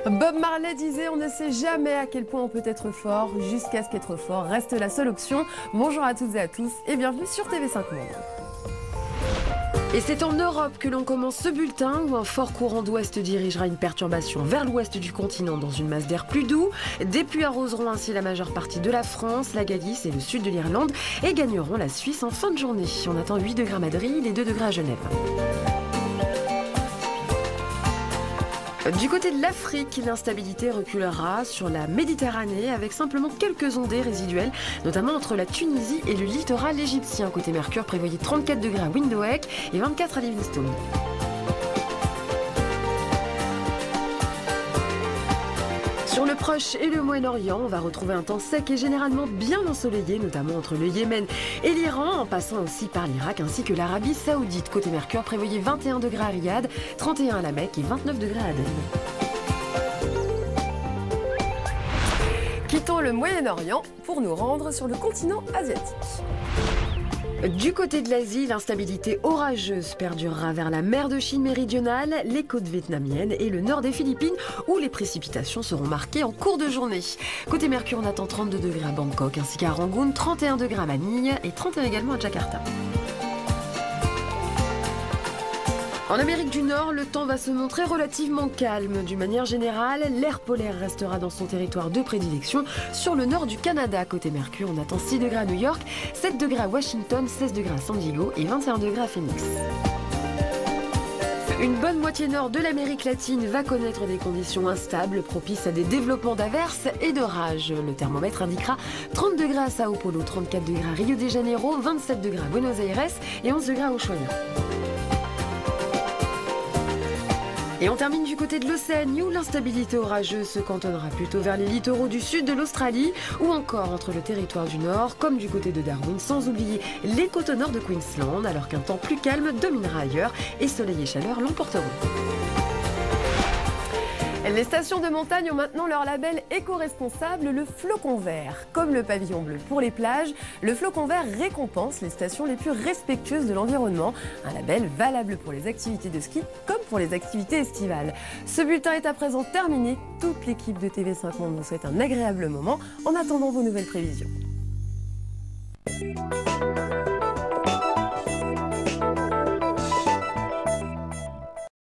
Bob Marley disait: on ne sait jamais à quel point on peut être fort, jusqu'à ce qu'être fort reste la seule option. Bonjour à toutes et à tous et bienvenue sur TV5 Monde. Et c'est en Europe que l'on commence ce bulletin où un fort courant d'ouest dirigera une perturbation vers l'ouest du continent dans une masse d'air plus doux. Des pluies arroseront ainsi la majeure partie de la France, la Galice et le sud de l'Irlande et gagneront la Suisse en fin de journée. On attend 8 degrés à Madrid et 2 degrés à Genève. Du côté de l'Afrique, l'instabilité reculera sur la Méditerranée avec simplement quelques ondées résiduelles, notamment entre la Tunisie et le littoral égyptien. Côté Mercure, prévoyez 34 degrés à Windhoek et 24 à Livingstone. Sur le Proche et le Moyen-Orient, on va retrouver un temps sec et généralement bien ensoleillé, notamment entre le Yémen et l'Iran, en passant aussi par l'Irak ainsi que l'Arabie Saoudite. Côté Mercure, prévoyez 21 degrés à Riyad, 31 à La Mecque et 29 degrés à Aden. Quittons le Moyen-Orient pour nous rendre sur le continent asiatique. Du côté de l'Asie, l'instabilité orageuse perdurera vers la mer de Chine méridionale, les côtes vietnamiennes et le nord des Philippines où les précipitations seront marquées en cours de journée. Côté Mercure, on attend 32 degrés à Bangkok ainsi qu'à Rangoon, 31 degrés à Manille et 31 également à Jakarta. En Amérique du Nord, le temps va se montrer relativement calme. D'une manière générale, l'air polaire restera dans son territoire de prédilection. Sur le nord du Canada, côté Mercure, on attend 6 degrés à New York, 7 degrés à Washington, 16 degrés à San Diego et 21 degrés à Phoenix. Une bonne moitié nord de l'Amérique latine va connaître des conditions instables, propices à des développements d'averses et d'orages. Le thermomètre indiquera 30 degrés à Sao Paulo, 34 degrés à Rio de Janeiro, 27 degrés à Buenos Aires et 11 degrés à Ushuaia. Et on termine du côté de l'Océanie où l'instabilité orageuse se cantonnera plutôt vers les littoraux du sud de l'Australie ou encore entre le territoire du nord comme du côté de Darwin, sans oublier les côtes au nord de Queensland, alors qu'un temps plus calme dominera ailleurs et soleil et chaleur l'emporteront. Les stations de montagne ont maintenant leur label éco-responsable, le Flocon Vert. Comme le pavillon bleu pour les plages, le Flocon Vert récompense les stations les plus respectueuses de l'environnement. Un label valable pour les activités de ski comme pour les activités estivales. Ce bulletin est à présent terminé. Toute l'équipe de TV5 Monde vous souhaite un agréable moment en attendant vos nouvelles prévisions.